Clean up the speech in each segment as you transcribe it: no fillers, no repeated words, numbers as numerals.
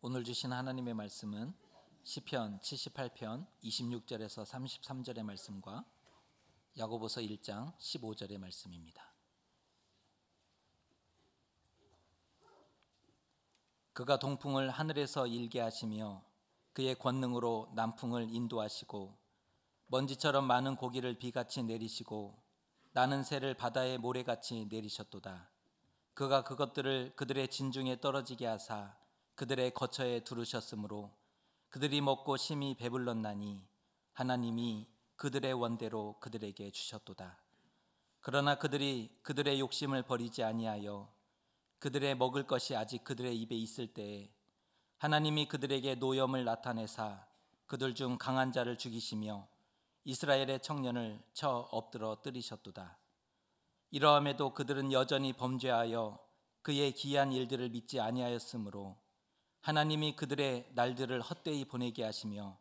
오늘 주신 하나님의 말씀은 시편 78편 26절에서 33절의 말씀과 야고보서 1장 15절의 말씀입니다. 그가 동풍을 하늘에서 일게 하시며 그의 권능으로 남풍을 인도하시고 먼지처럼 많은 고기를 비같이 내리시고 나는 새를 바다의 모래같이 내리셨도다. 그가 그것들을 그들의 진중에 떨어지게 하사 그들의 거처에 두르셨으므로 그들이 먹고 심히 배불렀나니 하나님이 그들의 원대로 그들에게 주셨도다. 그러나 그들이 그들의 욕심을 버리지 아니하여 그들의 먹을 것이 아직 그들의 입에 있을 때에 하나님이 그들에게 노염을 나타내사 그들 중 강한 자를 죽이시며 이스라엘의 청년을 쳐 엎드러 뜨리셨도다. 이러함에도 그들은 여전히 범죄하여 그의 기이한 일들을 믿지 아니하였으므로 하나님이 그들의 날들을 헛되이 보내게 하시며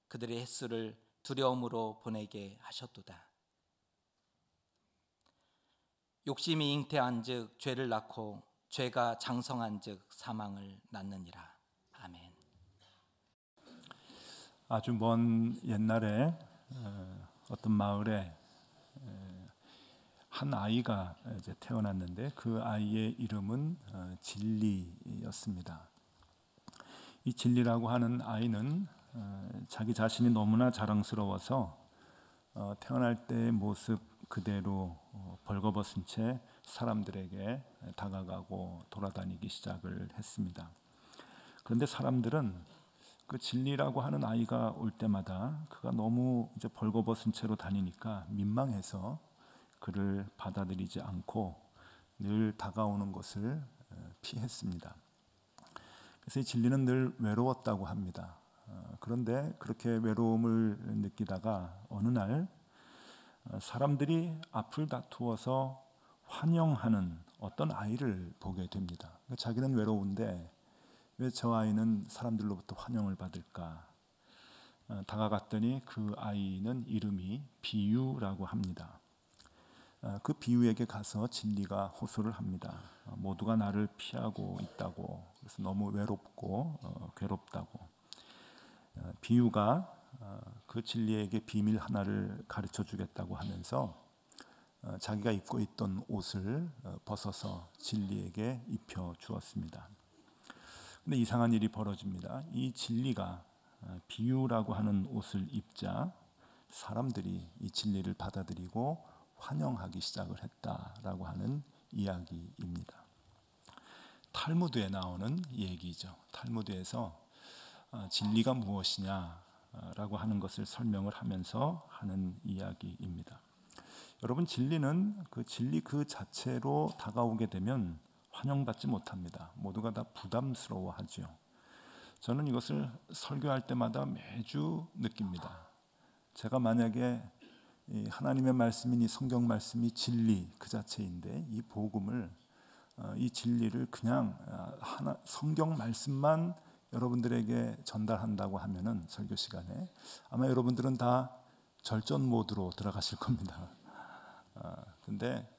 그들의 횟수를 두려움으로 보내게 하셨도다. 욕심이 잉태한즉 죄를 낳고 죄가 장성한즉 사망을 낳느니라. 아멘. 아주 먼 옛날에 어떤 마을에 한 아이가 이제 태어났는데 그 아이의 이름은 진리였습니다. 이 진리라고 하는 아이는 자기 자신이 너무나 자랑스러워서 태어날 때의 모습 그대로 벌거벗은 채 사람들에게 다가가고 돌아다니기 시작을 했습니다. 그런데 사람들은 그 진리라고 하는 아이가 올 때마다 그가 너무 이제 벌거벗은 채로 다니니까 민망해서 그를 받아들이지 않고 늘 다가오는 것을 피했습니다. 그래서 이 진리는 늘 외로웠다고 합니다. 그런데 그렇게 외로움을 느끼다가 어느 날 사람들이 앞을 다투어서 환영하는 어떤 아이를 보게 됩니다. 자기는 외로운데 왜 저 아이는 사람들로부터 환영을 받을까? 다가갔더니 그 아이는 이름이 비유라고 합니다. 그 비유에게 가서 진리가 호소를 합니다. 모두가 나를 피하고 있다고, 그래서 너무 외롭고 괴롭다고. 비유가 그 진리에게 비밀 하나를 가르쳐 주겠다고 하면서 자기가 입고 있던 옷을 벗어서 진리에게 입혀 주었습니다. 근데 이상한 일이 벌어집니다. 이 진리가 비유라고 하는 옷을 입자 사람들이 이 진리를 받아들이고 환영하기 시작을 했다라고 하는 이야기입니다. 탈무드에 나오는 얘기죠. 탈무드에서 진리가 무엇이냐라고 하는 것을 설명을 하면서 하는 이야기입니다. 여러분, 진리는 그 진리 그 자체로 다가오게 되면 환영받지 못합니다. 모두가 다 부담스러워하죠. 저는 이것을 설교할 때마다 매주 느낍니다. 제가 만약에 하나님의 말씀인 이 성경 말씀이 진리 그 자체인데 이 복음을 이 진리를 그냥 성경 말씀만 여러분들에게 전달한다고 하면은 설교 시간에 아마 여러분들은 다 절전 모드로 들어가실 겁니다. 근데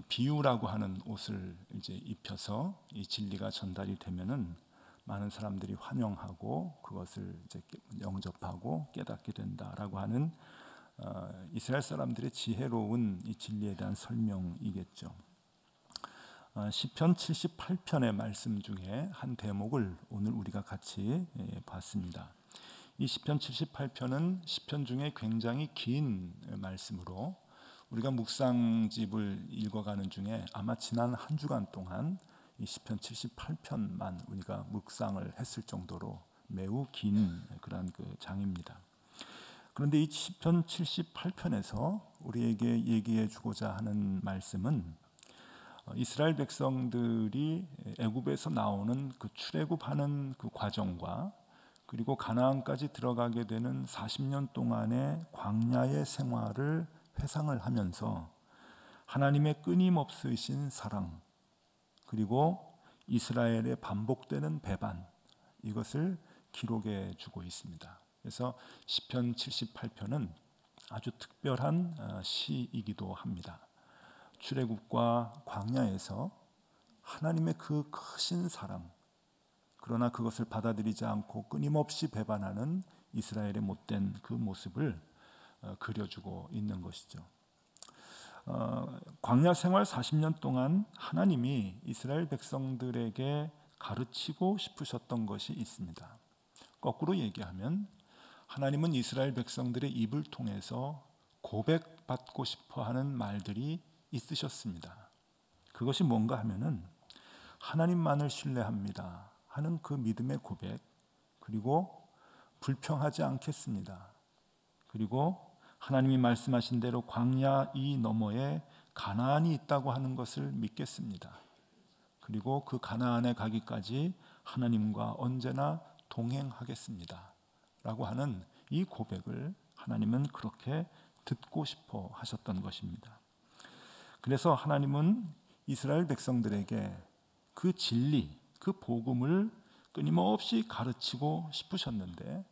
비유라고 하는 옷을 이제 입혀서 이 진리가 전달이 되면은 많은 사람들이 환영하고 그것을 이제 영접하고 깨닫게 된다라고 하는 이스라엘 사람들의 지혜로운 이 진리에 대한 설명이겠죠. 시편 78편의 말씀 중에 한 대목을 오늘 우리가 같이 봤습니다. 이 시편 78편은 시편 중에 굉장히 긴 말씀으로 우리가 묵상집을 읽어가는 중에 아마 지난 한 주간 동안 이 시편 78편만 우리가 묵상을 했을 정도로 매우 긴 그런 그 장입니다. 그런데 이 시편 78편에서 우리에게 얘기해 주고자 하는 말씀은 이스라엘 백성들이 애굽에서 나오는 그 출애굽하는 그 과정과 그리고 가나안까지 들어가게 되는 40년 동안의 광야의 생활을 회상을 하면서 하나님의 끊임없으신 사랑 그리고 이스라엘의 반복되는 배반 이것을 기록해 주고 있습니다. 그래서 시편 78편은 아주 특별한 시이기도 합니다. 출애굽과 광야에서 하나님의 그 크신 사랑 그러나 그것을 받아들이지 않고 끊임없이 배반하는 이스라엘의 못된 그 모습을 그려주고 있는 것이죠. 광야 생활 40년 동안 하나님이 이스라엘 백성들에게 가르치고 싶으셨던 것이 있습니다. 거꾸로 얘기하면 하나님은 이스라엘 백성들의 입을 통해서 고백받고 싶어하는 말들이 있으셨습니다. 그것이 뭔가 하면은 하나님만을 신뢰합니다 하는 그 믿음의 고백, 그리고 불평하지 않겠습니다, 그리고 하나님이 말씀하신 대로 광야 이 너머에 가나안이 있다고 하는 것을 믿겠습니다, 그리고 그 가나안에 가기까지 하나님과 언제나 동행하겠습니다 라고 하는 이 고백을 하나님은 그렇게 듣고 싶어 하셨던 것입니다. 그래서 하나님은 이스라엘 백성들에게 그 진리, 그 복음을 끊임없이 가르치고 싶으셨는데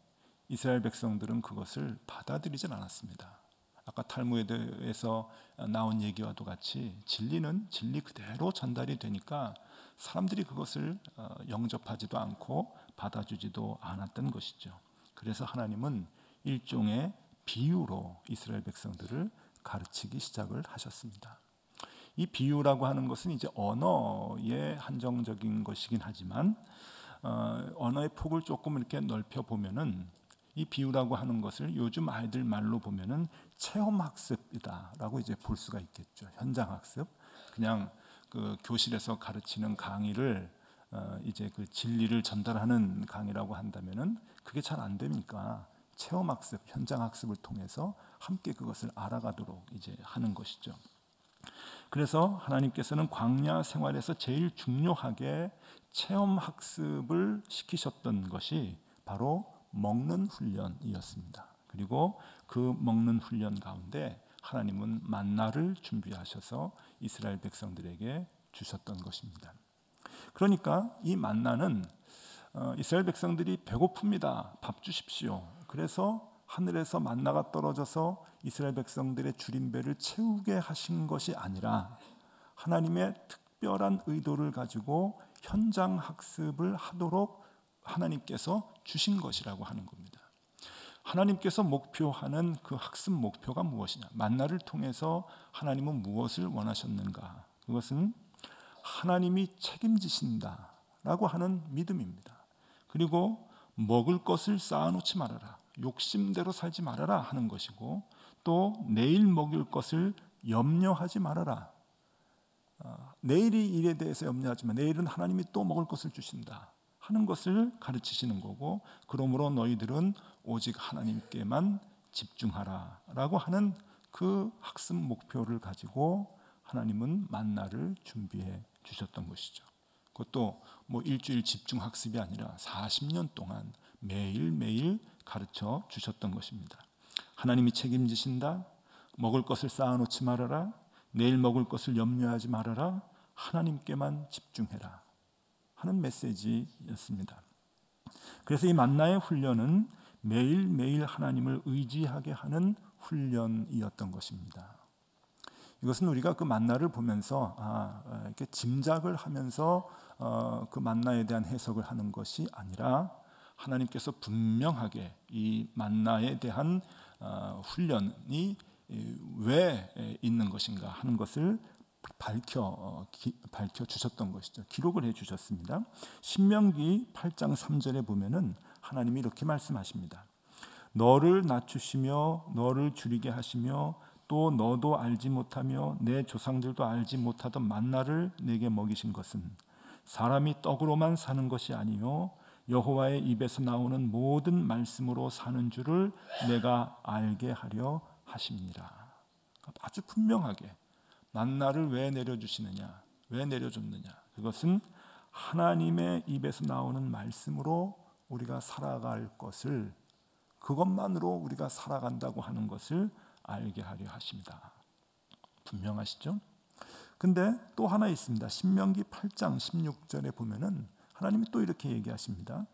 이스라엘 백성들은 그것을 받아들이진 않았습니다. 아까 탈무드에서 나온 얘기와도 같이 진리는 진리 그대로 전달이 되니까 사람들이 그것을 영접하지도 않고 받아주지도 않았던 것이죠. 그래서 하나님은 일종의 비유로 이스라엘 백성들을 가르치기 시작을 하셨습니다. 이 비유라고 하는 것은 이제 언어의 한정적인 것이긴 하지만 언어의 폭을 조금 이렇게 넓혀 보면은 이 비유라고 하는 것을 요즘 아이들 말로 보면은 체험 학습이다라고 이제 볼 수가 있겠죠. 현장 학습. 그냥 그 교실에서 가르치는 강의를 이제 그 진리를 전달하는 강의라고 한다면은 그게 잘 안 되니까 체험 학습, 현장 학습을 통해서 함께 그것을 알아가도록 이제 하는 것이죠. 그래서 하나님께서는 광야 생활에서 제일 중요하게 체험 학습을 시키셨던 것이 바로 먹는 훈련이었습니다. 그리고 그 먹는 훈련 가운데 하나님은 만나를 준비하셔서 이스라엘 백성들에게 주셨던 것입니다. 그러니까 이 만나는 이스라엘 백성들이 배고픕니다. 밥 주십시오. 그래서 하늘에서 만나가 떨어져서 이스라엘 백성들의 줄인 배를 채우게 하신 것이 아니라 하나님의 특별한 의도를 가지고 현장 학습을 하도록 하나님께서 주신 것이라고 하는 겁니다. 하나님께서 목표하는 그 학습 목표가 무엇이냐? 만나를 통해서 하나님은 무엇을 원하셨는가? 그것은 하나님이 책임지신다라고 하는 믿음입니다. 그리고 먹을 것을 쌓아놓지 말아라, 욕심대로 살지 말아라 하는 것이고, 또 내일 먹을 것을 염려하지 말아라. 내일이 일에 대해서 염려하지만 내일은 하나님이 또 먹을 것을 주신다 하는 것을 가르치시는 거고, 그러므로 너희들은 오직 하나님께만 집중하라 라고 하는 그 학습 목표를 가지고 하나님은 만나를 준비해 주셨던 것이죠. 그것도 뭐 일주일 집중 학습이 아니라 40년 동안 매일매일 가르쳐 주셨던 것입니다. 하나님이 책임지신다, 먹을 것을 쌓아놓지 말아라, 내일 먹을 것을 염려하지 말아라, 하나님께만 집중해라 하는 메시지였습니다. 그래서 이 만나의 훈련은 매일매일 하나님을 의지하게 하는 훈련이었던 것입니다. 이것은 우리가 그 만나를 보면서 이렇게 짐작을 하면서 그 만나에 대한 해석을 하는 것이 아니라 하나님께서 분명하게 이 만나에 대한 훈련이 왜 있는 것인가 하는 것을 밝혀 주셨던 것이죠. 기록을 해 주셨습니다. 신명기 8장 3절에 보면은 하나님이 이렇게 말씀하십니다. 너를 낮추시며 너를 줄이게 하시며 또 너도 알지 못하며 내 조상들도 알지 못하던 만나를 내게 먹이신 것은 사람이 떡으로만 사는 것이 아니요 여호와의 입에서 나오는 모든 말씀으로 사는 줄을 내가 알게 하려 하십니다. 아주 분명하게 만나를 왜 내려주시느냐, 왜 내려줬느냐, 그것은 하나님의 입에서 나오는 말씀으로 우리가 살아갈 것을, 그것만으로 우리가 살아간다고 하는 것을 알게 하려 하십니다. 분명하시죠? 근데 또 하나 있습니다. 신명기 8장 16절에 보면은 하나님이 또 이렇게 얘기하십니다.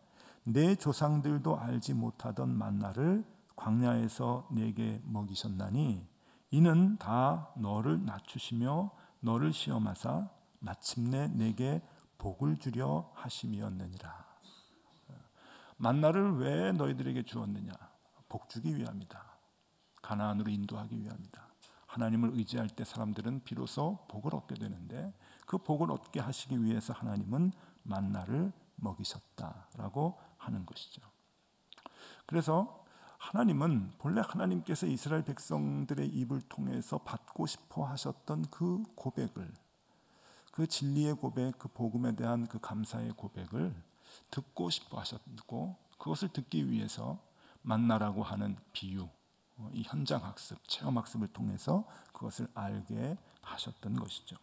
내 조상들도 알지 못하던 만나를 광야에서 내게 먹이셨나니 이는 다 너를 낮추시며 너를 시험하사 마침내 내게 복을 주려 하심이었느니라. 만나를 왜 너희들에게 주었느냐? 복 주기 위함이다. 가나안으로 인도하기 위함이다. 하나님을 의지할 때 사람들은 비로소 복을 얻게 되는데 그 복을 얻게 하시기 위해서 하나님은 만나를 먹이셨다라고 하는 것이죠. 그래서 하나님은 본래 하나님께서 이스라엘 백성들의 입을 통해서 받고 싶어 하셨던 그 고백을, 그 진리의 고백, 그 복음에 대한 그 감사의 고백을 듣고 싶어 하셨고, 그것을 듣기 위해서 만나라고 하는 비유, 이 현장 학습, 체험 학습을 통해서 그것을 알게 하셨던 것이죠.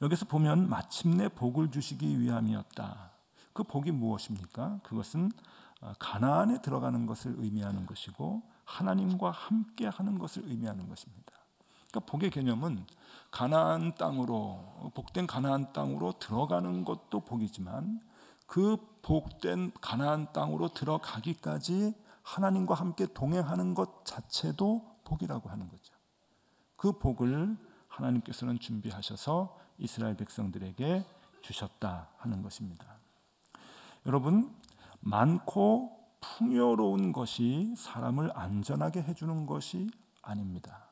여기서 보면 마침내 복을 주시기 위함이었다. 그 복이 무엇입니까? 그것은 가나안에 들어가는 것을 의미하는 것이고 하나님과 함께 하는 것을 의미하는 것입니다. 그러니까 복의 개념은 가나안 땅으로, 복된 가나안 땅으로 들어가는 것도 복이지만 그 복된 가나안 땅으로 들어가기까지 하나님과 함께 동행하는 것 자체도 복이라고 하는 거죠. 그 복을 하나님께서는 준비하셔서 이스라엘 백성들에게 주셨다 하는 것입니다. 여러분, 많고 풍요로운 것이 사람을 안전하게 해주는 것이 아닙니다.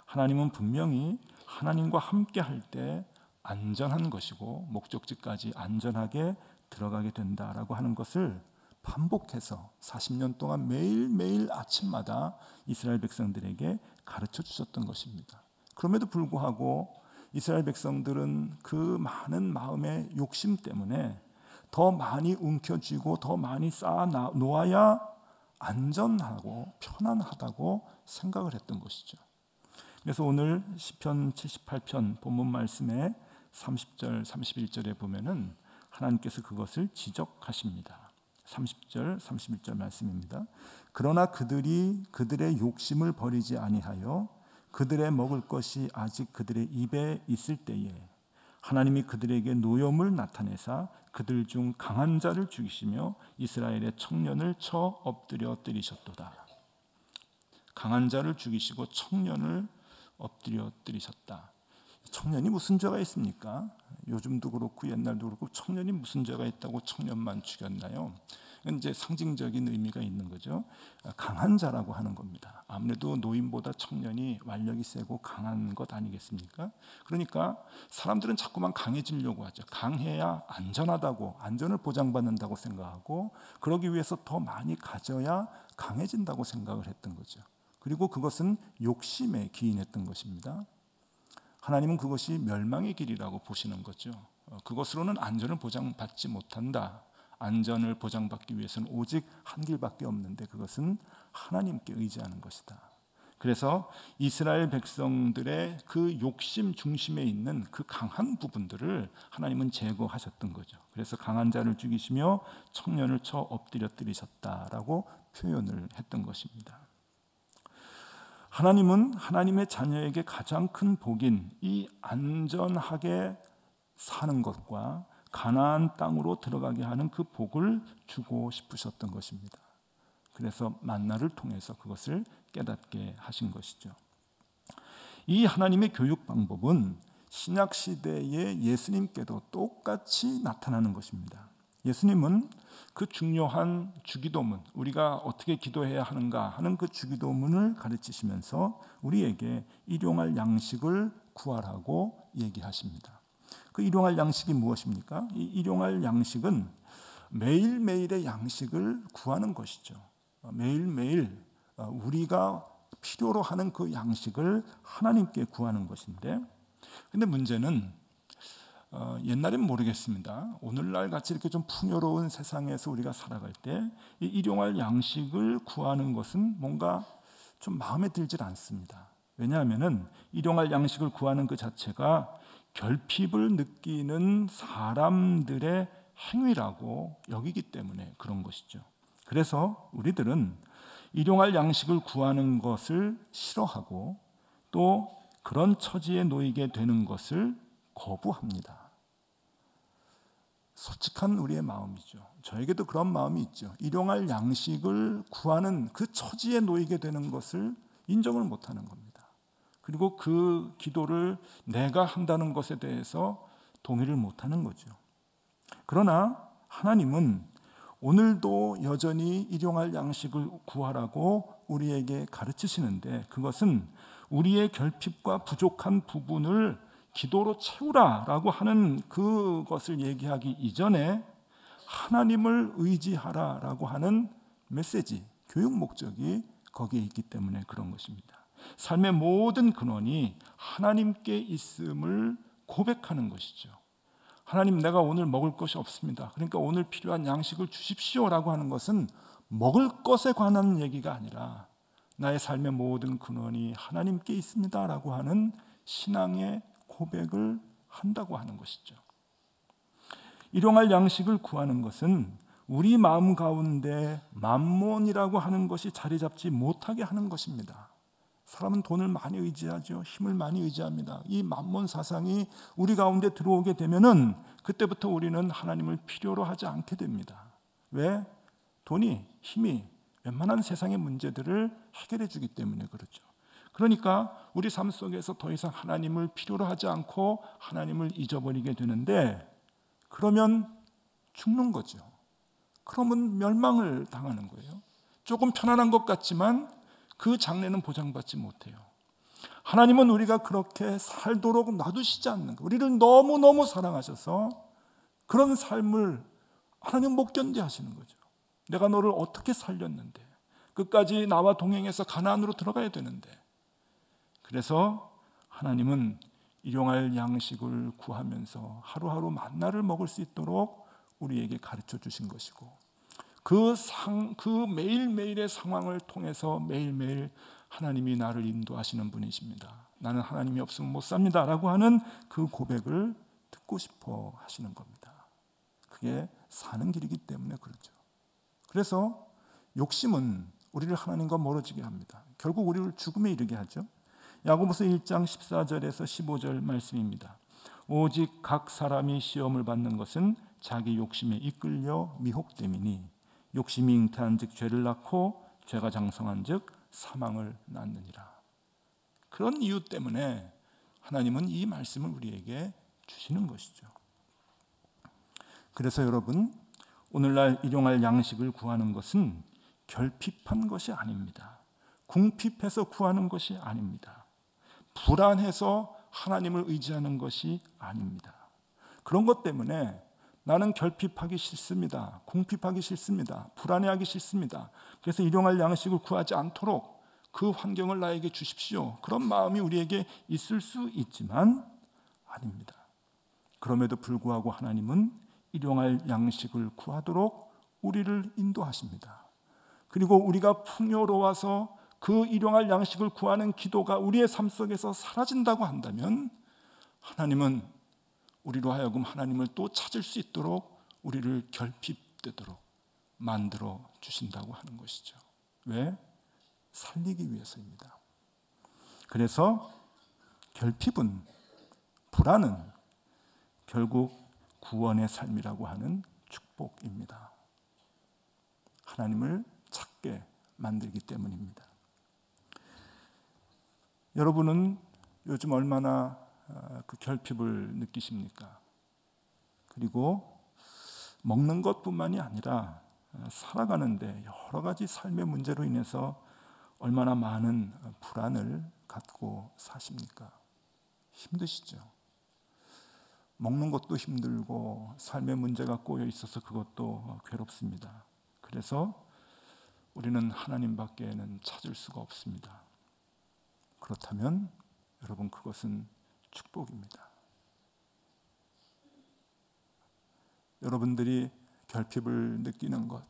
하나님은 분명히 하나님과 함께 할 때 안전한 것이고 목적지까지 안전하게 들어가게 된다라고 하는 것을 반복해서 40년 동안 매일매일 아침마다 이스라엘 백성들에게 가르쳐 주셨던 것입니다. 그럼에도 불구하고 이스라엘 백성들은 그 많은 마음의 욕심 때문에 더 많이 움켜쥐고 더 많이 쌓아 놓아야 안전하고 편안하다고 생각을 했던 것이죠. 그래서 오늘 시편 78편 본문 말씀에 30절, 31절에 보면은 하나님께서 그것을 지적하십니다. 30절, 31절 말씀입니다. 그러나 그들이 그들의 욕심을 버리지 아니하여 그들의 먹을 것이 아직 그들의 입에 있을 때에 하나님이 그들에게 노염을 나타내사 그들 중 강한 자를 죽이시며 이스라엘의 청년을 쳐 엎드려 때리셨도다. 강한 자를 죽이시고 청년을 엎드려 때리셨다. 청년이 무슨 죄가 있습니까? 요즘도 그렇고 옛날도 그렇고 청년이 무슨 죄가 있다고 청년만 죽였나요? 이제 상징적인 의미가 있는 거죠. 강한 자라고 하는 겁니다. 아무래도 노인보다 청년이 완력이 세고 강한 것 아니겠습니까? 그러니까 사람들은 자꾸만 강해지려고 하죠. 강해야 안전하다고, 안전을 보장받는다고 생각하고 그러기 위해서 더 많이 가져야 강해진다고 생각을 했던 거죠. 그리고 그것은 욕심에 기인했던 것입니다. 하나님은 그것이 멸망의 길이라고 보시는 거죠. 그것으로는 안전을 보장받지 못한다. 안전을 보장받기 위해서는 오직 한 길밖에 없는데 그것은 하나님께 의지하는 것이다. 그래서 이스라엘 백성들의 그 욕심 중심에 있는 그 강한 부분들을 하나님은 제거하셨던 거죠. 그래서 강한 자를 죽이시며 청년을 쳐 엎드려 때리셨다라고 표현을 했던 것입니다. 하나님은 하나님의 자녀에게 가장 큰 복인 이 안전하게 사는 것과 가나안 땅으로 들어가게 하는 그 복을 주고 싶으셨던 것입니다. 그래서 만나를 통해서 그것을 깨닫게 하신 것이죠. 이 하나님의 교육 방법은 신약 시대의 예수님께도 똑같이 나타나는 것입니다. 예수님은 그 중요한 주기도문, 우리가 어떻게 기도해야 하는가 하는 그 주기도문을 가르치시면서 우리에게 일용할 양식을 구하라고 얘기하십니다. 그 일용할 양식이 무엇입니까? 이 일용할 양식은 매일매일의 양식을 구하는 것이죠. 매일매일 우리가 필요로 하는 그 양식을 하나님께 구하는 것인데, 근데 문제는 옛날엔 모르겠습니다. 오늘날 같이 이렇게 좀 풍요로운 세상에서 우리가 살아갈 때 이 일용할 양식을 구하는 것은 뭔가 좀 마음에 들질 않습니다. 왜냐하면은 일용할 양식을 구하는 그 자체가 결핍을 느끼는 사람들의 행위라고 여기기 때문에 그런 것이죠. 그래서 우리들은 일용할 양식을 구하는 것을 싫어하고 또 그런 처지에 놓이게 되는 것을 거부합니다. 솔직한 우리의 마음이죠. 저에게도 그런 마음이 있죠. 일용할 양식을 구하는 그 처지에 놓이게 되는 것을 인정을 못하는 겁니다. 그리고 그 기도를 내가 한다는 것에 대해서 동의를 못하는 거죠. 그러나 하나님은 오늘도 여전히 일용할 양식을 구하라고 우리에게 가르치시는데, 그것은 우리의 결핍과 부족한 부분을 기도로 채우라라고 하는 그것을 얘기하기 이전에 하나님을 의지하라라고 하는 메시지, 교육 목적이 거기에 있기 때문에 그런 것입니다. 삶의 모든 근원이 하나님께 있음을 고백하는 것이죠. 하나님, 내가 오늘 먹을 것이 없습니다. 그러니까 오늘 필요한 양식을 주십시오라고 하는 것은 먹을 것에 관한 얘기가 아니라 나의 삶의 모든 근원이 하나님께 있습니다라고 하는 신앙의 고백을 한다고 하는 것이죠. 일용할 양식을 구하는 것은 우리 마음 가운데 만몬이라고 하는 것이 자리 잡지 못하게 하는 것입니다. 사람은 돈을 많이 의지하죠. 힘을 많이 의지합니다. 이 만몬 사상이 우리 가운데 들어오게 되면은 그때부터 우리는 하나님을 필요로 하지 않게 됩니다. 왜? 돈이, 힘이 웬만한 세상의 문제들을 해결해 주기 때문에 그렇죠. 그러니까 우리 삶 속에서 더 이상 하나님을 필요로 하지 않고 하나님을 잊어버리게 되는데, 그러면 죽는 거죠. 그러면 멸망을 당하는 거예요. 조금 편안한 것 같지만 그 장래는 보장받지 못해요. 하나님은 우리가 그렇게 살도록 놔두시지 않는 거예요. 우리를 너무너무 사랑하셔서 그런 삶을 하나님 못 견뎌 하시는 거죠. 내가 너를 어떻게 살렸는데, 끝까지 나와 동행해서 가나안으로 들어가야 되는데. 그래서 하나님은 일용할 양식을 구하면서 하루하루 만나를 먹을 수 있도록 우리에게 가르쳐 주신 것이고, 그 매일매일의 상황을 통해서 매일매일 하나님이 나를 인도하시는 분이십니다. 나는 하나님이 없으면 못 삽니다 라고 하는 그 고백을 듣고 싶어 하시는 겁니다. 그게 사는 길이기 때문에 그렇죠. 그래서 욕심은 우리를 하나님과 멀어지게 합니다. 결국 우리를 죽음에 이르게 하죠. 야고보서 1장 14절에서 15절 말씀입니다. 오직 각 사람이 시험을 받는 것은 자기 욕심에 이끌려 미혹됨이니 욕심이 잉태한즉 죄를 낳고 죄가 장성한즉 사망을 낳느니라. 그런 이유 때문에 하나님은 이 말씀을 우리에게 주시는 것이죠. 그래서 여러분, 오늘날 일용할 양식을 구하는 것은 결핍한 것이 아닙니다. 궁핍해서 구하는 것이 아닙니다. 불안해서 하나님을 의지하는 것이 아닙니다. 그런 것 때문에 나는 결핍하기 싫습니다. 궁핍하기 싫습니다. 불안해하기 싫습니다. 그래서 일용할 양식을 구하지 않도록 그 환경을 나에게 주십시오. 그런 마음이 우리에게 있을 수 있지만 아닙니다. 그럼에도 불구하고 하나님은 일용할 양식을 구하도록 우리를 인도하십니다. 그리고 우리가 풍요로워서 그 일용할 양식을 구하는 기도가 우리의 삶 속에서 사라진다고 한다면 하나님은 우리로 하여금 하나님을 또 찾을 수 있도록 우리를 결핍되도록 만들어 주신다고 하는 것이죠. 왜? 살리기 위해서입니다. 그래서 결핍은, 불안은 결국 구원의 삶이라고 하는 축복입니다. 하나님을 찾게 만들기 때문입니다. 여러분은 요즘 얼마나 그 결핍을 느끼십니까? 그리고 먹는 것뿐만이 아니라 살아가는데 여러 가지 삶의 문제로 인해서 얼마나 많은 불안을 갖고 사십니까? 힘드시죠? 먹는 것도 힘들고 삶의 문제가 꼬여 있어서 그것도 괴롭습니다. 그래서 우리는 하나님밖에는 찾을 수가 없습니다. 그렇다면 여러분, 그것은 축복입니다. 여러분들이 결핍을 느끼는 것,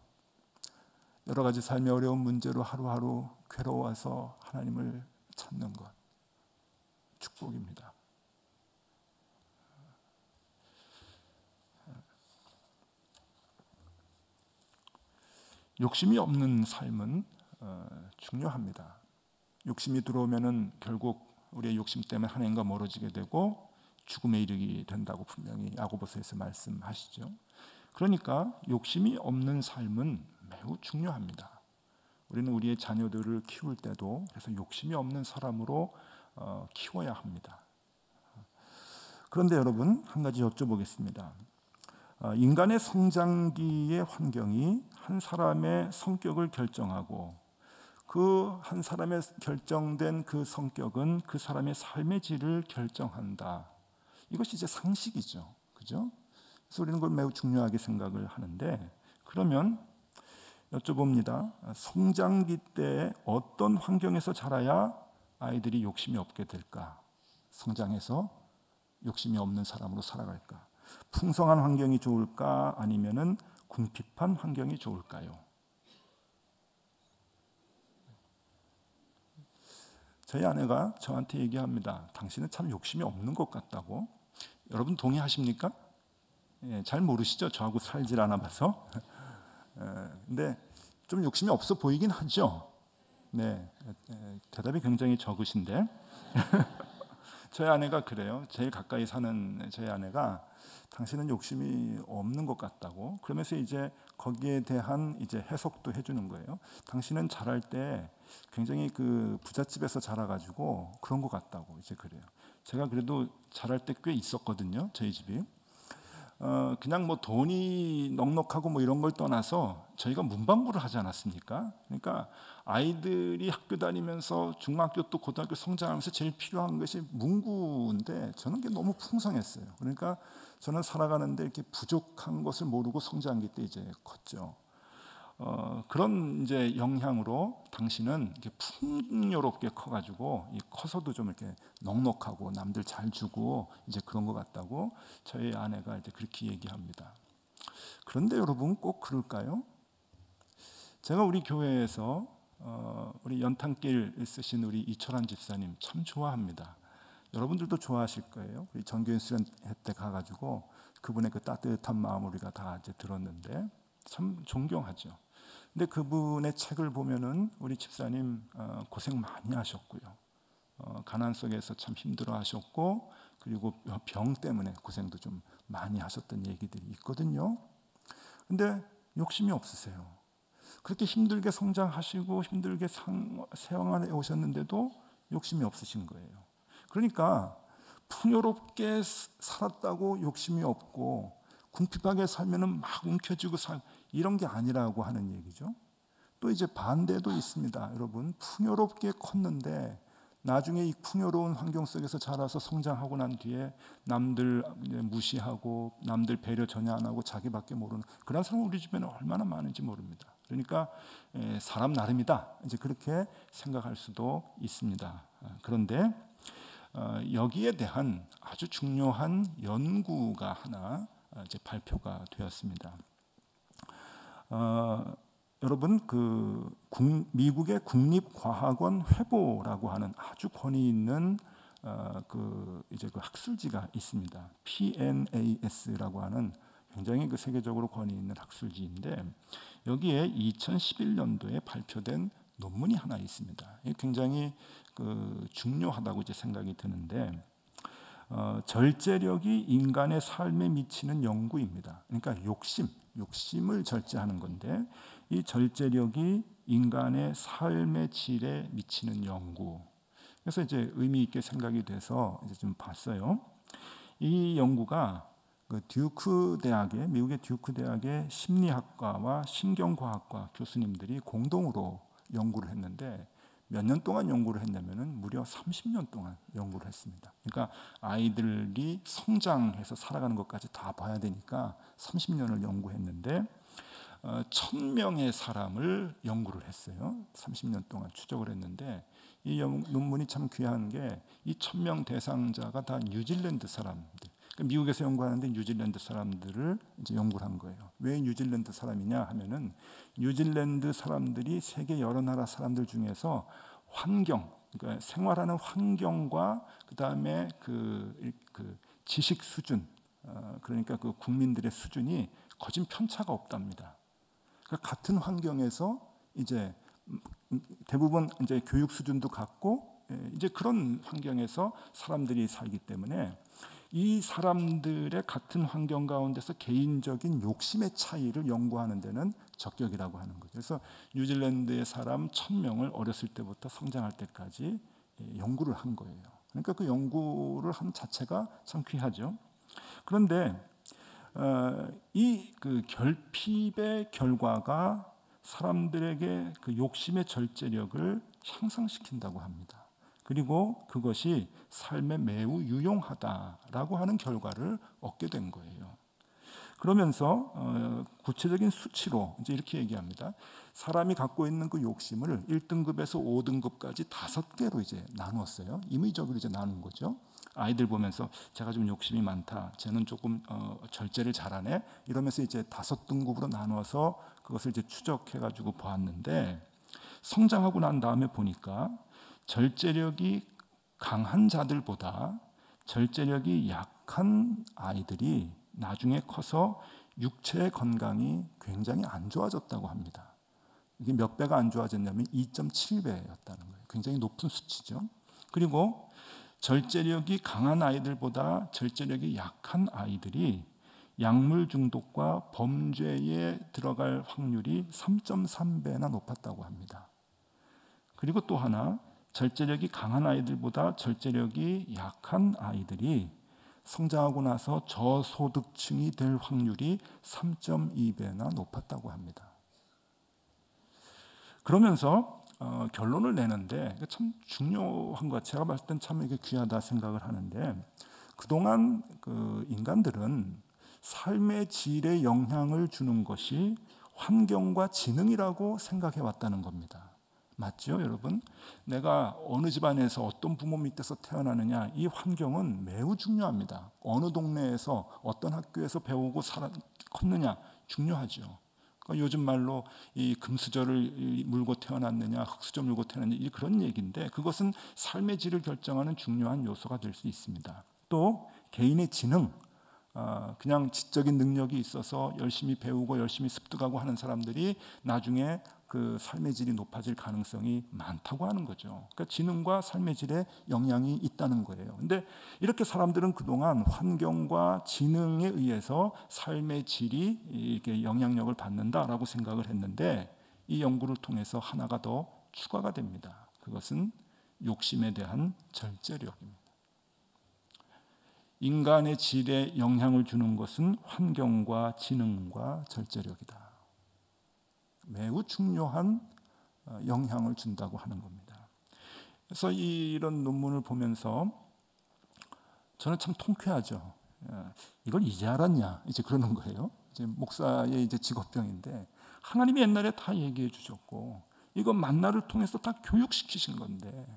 여러 가지 삶의 어려운 문제로 하루하루 괴로워서 하나님을 찾는 것, 축복입니다. 욕심이 없는 삶은 중요합니다. 욕심이 들어오면은 결국 우리의 욕심 때문에 하나님과 멀어지게 되고 죽음에 이르게 된다고 분명히 야고보서에서 말씀하시죠. 그러니까 욕심이 없는 삶은 매우 중요합니다. 우리는 우리의 자녀들을 키울 때도 그래서 욕심이 없는 사람으로 키워야 합니다. 그런데 여러분, 한 가지 여쭤보겠습니다. 인간의 성장기의 환경이 한 사람의 성격을 결정하고 그 한 사람의 결정된 그 성격은 그 사람의 삶의 질을 결정한다. 이것이 이제 상식이죠. 그죠? 그래서 우리는 그걸 매우 중요하게 생각을 하는데, 그러면 여쭤봅니다. 성장기 때 어떤 환경에서 자라야 아이들이 욕심이 없게 될까? 성장해서 욕심이 없는 사람으로 살아갈까? 풍성한 환경이 좋을까? 아니면은 궁핍한 환경이 좋을까요? 저희 아내가 저한테 얘기합니다. 당신은 참 욕심이 없는 것 같다고. 여러분 동의하십니까? 예, 잘 모르시죠? 저하고 살질 않아 봐서. 근데 좀 욕심이 없어 보이긴 하죠. 네, 대답이 굉장히 적으신데 저희 아내가 그래요. 제일 가까이 사는 저희 아내가 당신은 욕심이 없는 것 같다고. 그러면서 이제 거기에 대한 이제 해석도 해주는 거예요. 당신은 자랄 때 굉장히 그 부잣집에서 자라가지고 그런 것 같다고 이제 그래요. 제가 그래도 자랄 때 꽤 있었거든요. 저희 집이. 그냥 뭐 돈이 넉넉하고 뭐 이런 걸 떠나서 저희가 문방구를 하지 않았습니까? 그러니까 아이들이 학교 다니면서 중학교 또 고등학교 성장하면서 제일 필요한 것이 문구인데 저는 그게 너무 풍성했어요. 그러니까 저는 살아가는데 이렇게 부족한 것을 모르고 성장기 때 이제 컸죠. 그런 이제 영향으로 당신은 이렇게 풍요롭게 커가지고 커서도 좀 이렇게 넉넉하고 남들 잘 주고 이제 그런 것 같다고 저희 아내가 이제 그렇게 얘기합니다. 그런데 여러분 꼭 그럴까요? 제가 우리 교회에서 우리 연탄길 쓰신 우리 이철환 집사님 참 좋아합니다. 여러분들도 좋아하실 거예요. 우리 전교인 수련회 때 가가지고 그분의 그 따뜻한 마음을 우리가 다 이제 들었는데 참 존경하죠. 근데 그분의 책을 보면은 우리 집사님 고생 많이 하셨고요. 가난 속에서 참 힘들어하셨고 그리고 병 때문에 고생도 좀 많이 하셨던 얘기들이 있거든요. 근데 욕심이 없으세요. 그렇게 힘들게 성장하시고 힘들게 세왕을 오셨는데도 욕심이 없으신 거예요. 그러니까 풍요롭게 살았다고 욕심이 없고 궁핍하게 살면은 막 움켜쥐고 이런 게 아니라고 하는 얘기죠. 또 이제 반대도 있습니다. 여러분 풍요롭게 컸는데 나중에 이 풍요로운 환경 속에서 자라서 성장하고 난 뒤에 남들 무시하고 남들 배려 전혀 안 하고 자기밖에 모르는 그런 사람 우리 주변에 얼마나 많은지 모릅니다. 그러니까 사람 나름이다 이제 그렇게 생각할 수도 있습니다. 그런데 여기에 대한 아주 중요한 연구가 하나 이제 발표가 되었습니다. 여러분 그 미국의 국립과학원 회보라고 하는 아주 권위 있는 그 학술지가 있습니다. PNAS라고 하는 굉장히 그 세계적으로 권위 있는 학술지인데 여기에 2011년도에 발표된 논문이 하나 있습니다. 굉장히 그 중요하다고 이제 생각이 드는데 절제력이 인간의 삶에 미치는 연구입니다. 그러니까 욕심을 절제하는 건데 이 절제력이 인간의 삶의 질에 미치는 연구. 그래서 이제 의미 있게 생각이 돼서 이제 좀 봤어요. 이 연구가 그 미국의 듀크 대학의 심리학과와 신경과학과 교수님들이 공동으로 연구를 했는데 몇 년 동안 연구를 했냐면은 무려 30년 동안 연구를 했습니다. 그러니까 아이들이 성장해서 살아가는 것까지 다 봐야 되니까 30년을 연구했는데 1000명의 사람을 연구를 했어요. 30년 동안 추적을 했는데 이 논문이 참 귀한 게 이 1000명 대상자가 다 뉴질랜드 사람들. 그러니까 미국에서 연구하는데 뉴질랜드 사람들을 이제 연구를 한 거예요. 왜 뉴질랜드 사람이냐 하면은 뉴질랜드 사람들이 세계 여러 나라 사람들 중에서 그러니까 생활하는 환경과 그 다음에 그 지식 수준, 그러니까 그 국민들의 수준이 거진 편차가 없답니다. 그러니까 같은 환경에서 이제 대부분 이제 교육 수준도 같고 이제 그런 환경에서 사람들이 살기 때문에 이 사람들의 같은 환경 가운데서 개인적인 욕심의 차이를 연구하는 데는 적격이라고 하는 거죠. 그래서 뉴질랜드의 사람 1000명을 어렸을 때부터 성장할 때까지 연구를 한 거예요. 그러니까 그 연구를 한 자체가 참 귀하죠. 그런데 이 그 결핍의 결과가 사람들에게 그 욕심의 절제력을 향상시킨다고 합니다. 그리고 그것이 삶에 매우 유용하다라고 하는 결과를 얻게 된 거예요. 그러면서 구체적인 수치로 이제 이렇게 얘기합니다. 사람이 갖고 있는 그 욕심을 1등급에서 5등급까지 5개로 이제 나누었어요. 임의적으로 이제 나눈 거죠. 아이들 보면서 제가 좀 욕심이 많다, 쟤는 조금 절제를 잘하네, 이러면서 이제 5등급으로 나누어서 그것을 이제 추적해가지고 보았는데, 성장하고 난 다음에 보니까 절제력이 강한 자들보다 절제력이 약한 아이들이 나중에 커서 육체의 건강이 굉장히 안 좋아졌다고 합니다. 이게 몇 배가 안 좋아졌냐면 2.7배였다는 거예요. 굉장히 높은 수치죠. 그리고 절제력이 강한 아이들보다 절제력이 약한 아이들이 약물 중독과 범죄에 들어갈 확률이 3.3배나 높았다고 합니다. 그리고 또 하나, 절제력이 강한 아이들보다 절제력이 약한 아이들이 성장하고 나서 저소득층이 될 확률이 3.2배나 높았다고 합니다. 그러면서 결론을 내는데 참 중요한 것, 제가 봤을 땐 참 이게 귀하다 생각을 하는데, 그동안 그 인간들은 삶의 질에 영향을 주는 것이 환경과 지능이라고 생각해 왔다는 겁니다. 맞죠, 여러분? 내가 어느 집안에서 어떤 부모 밑에서 태어나느냐, 이 환경은 매우 중요합니다. 어느 동네에서 어떤 학교에서 배우고 컸느냐 중요하죠. 그러니까 요즘 말로 이 금수저를 물고 태어났느냐, 흙수저 물고 태어났느냐, 그런 얘기인데, 그것은 삶의 질을 결정하는 중요한 요소가 될 수 있습니다. 또 개인의 지능, 그냥 지적인 능력이 있어서 열심히 배우고 열심히 습득하고 하는 사람들이 나중에 그 삶의 질이 높아질 가능성이 많다고 하는 거죠. 그러니까 지능과 삶의 질에 영향이 있다는 거예요. 근데 이렇게 사람들은 그동안 환경과 지능에 의해서 삶의 질이 이렇게 영향력을 받는다라고 생각을 했는데, 이 연구를 통해서 하나가 더 추가가 됩니다. 그것은 욕심에 대한 절제력입니다. 인간의 질에 영향을 주는 것은 환경과 지능과 절제력이다. 매우 중요한 영향을 준다고 하는 겁니다. 그래서 이런 논문을 보면서 저는 참 통쾌하죠. 이걸 이제 알았냐, 이제 그러는 거예요. 이제 목사의 이제 직업병인데, 하나님이 옛날에 다 얘기해 주셨고, 이거 만나를 통해서 다 교육시키신 건데,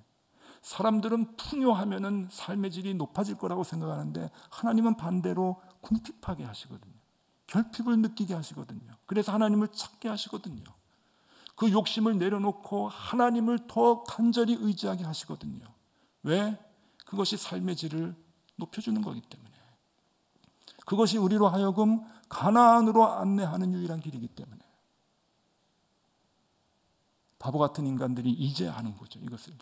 사람들은 풍요하면은 삶의 질이 높아질 거라고 생각하는데, 하나님은 반대로 궁핍하게 하시거든요. 결핍을 느끼게 하시거든요. 그래서 하나님을 찾게 하시거든요. 그 욕심을 내려놓고 하나님을 더 간절히 의지하게 하시거든요. 왜? 그것이 삶의 질을 높여주는 거기 때문에. 그것이 우리로 하여금 가나안으로 안내하는 유일한 길이기 때문에. 바보 같은 인간들이 이제야 아는 거죠, 이것을요.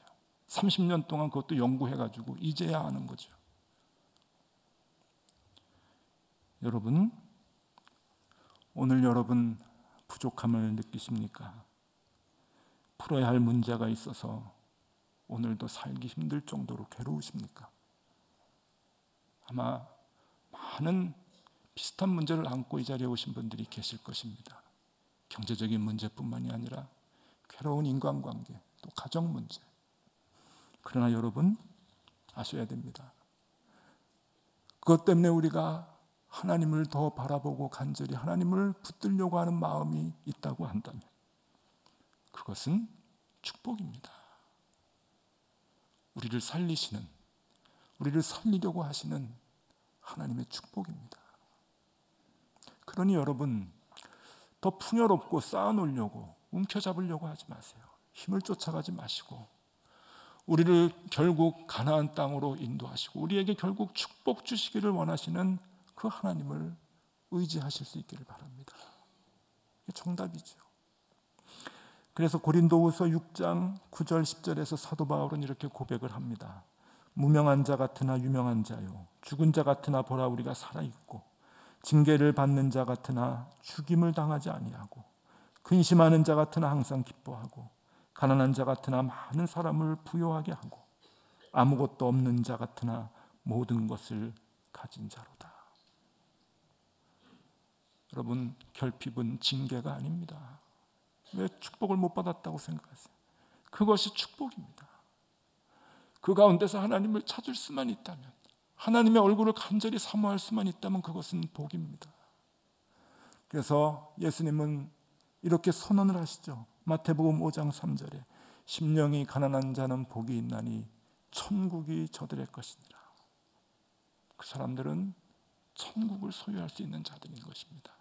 30년 동안 그것도 연구해가지고 이제야 아는 거죠. 여러분, 오늘 여러분 부족함을 느끼십니까? 풀어야 할 문제가 있어서 오늘도 살기 힘들 정도로 괴로우십니까? 아마 많은 비슷한 문제를 안고 이 자리에 오신 분들이 계실 것입니다. 경제적인 문제뿐만이 아니라 괴로운 인간관계, 또 가정 문제. 그러나 여러분 아셔야 됩니다. 그것 때문에 우리가 하나님을 더 바라보고 간절히 하나님을 붙들려고 하는 마음이 있다고 한다면 그것은 축복입니다. 우리를 살리시는, 우리를 살리려고 하시는 하나님의 축복입니다. 그러니 여러분, 더 풍요롭고 쌓아놓으려고, 움켜잡으려고 하지 마세요. 힘을 쫓아가지 마시고, 우리를 결국 가나안 땅으로 인도하시고 우리에게 결국 축복 주시기를 원하시는 그 하나님을 의지하실 수 있기를 바랍니다. 이게 정답이죠. 그래서 고린도후서 6장 9절 10절에서 사도 바울은 이렇게 고백을 합니다. 무명한 자 같으나 유명한 자요, 죽은 자 같으나 보라 우리가 살아있고, 징계를 받는 자 같으나 죽임을 당하지 아니하고, 근심하는 자 같으나 항상 기뻐하고, 가난한 자 같으나 많은 사람을 부요하게 하고, 아무것도 없는 자 같으나 모든 것을 가진 자로다. 여러분, 결핍은 징계가 아닙니다. 왜 축복을 못 받았다고 생각하세요? 그것이 축복입니다. 그 가운데서 하나님을 찾을 수만 있다면, 하나님의 얼굴을 간절히 사모할 수만 있다면 그것은 복입니다. 그래서 예수님은 이렇게 선언을 하시죠. 마태복음 5장 3절에 심령이 가난한 자는 복이 있나니 천국이 저들의 것이니라. 그 사람들은 천국을 소유할 수 있는 자들인 것입니다.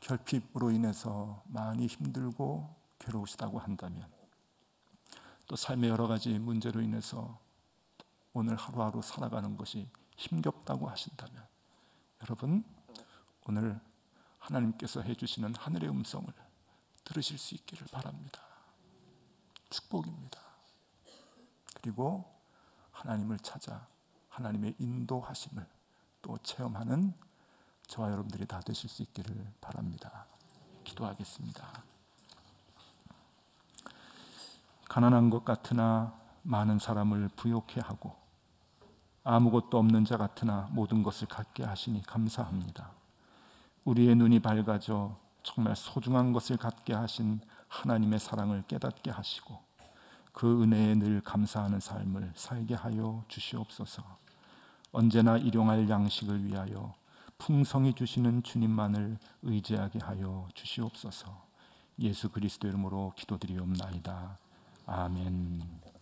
결핍으로 인해서 많이 힘들고 괴로우시다고 한다면, 또 삶의 여러 가지 문제로 인해서 오늘 하루하루 살아가는 것이 힘겹다고 하신다면, 여러분, 오늘 하나님께서 해주시는 하늘의 음성을 들으실 수 있기를 바랍니다. 축복입니다. 그리고 하나님을 찾아 하나님의 인도하심을 또 체험하는 저와 여러분들이 다 되실 수 있기를 바랍니다. 기도하겠습니다. 가난한 것 같으나 많은 사람을 부욕해 하고 아무것도 없는 자 같으나 모든 것을 갖게 하시니 감사합니다. 우리의 눈이 밝아져 정말 소중한 것을 갖게 하신 하나님의 사랑을 깨닫게 하시고 그 은혜에 늘 감사하는 삶을 살게 하여 주시옵소서. 언제나 일용할 양식을 위하여 풍성히 주시는 주님만을 의지하게 하여 주시옵소서. 예수 그리스도 이름으로 기도드리옵나이다. 아멘.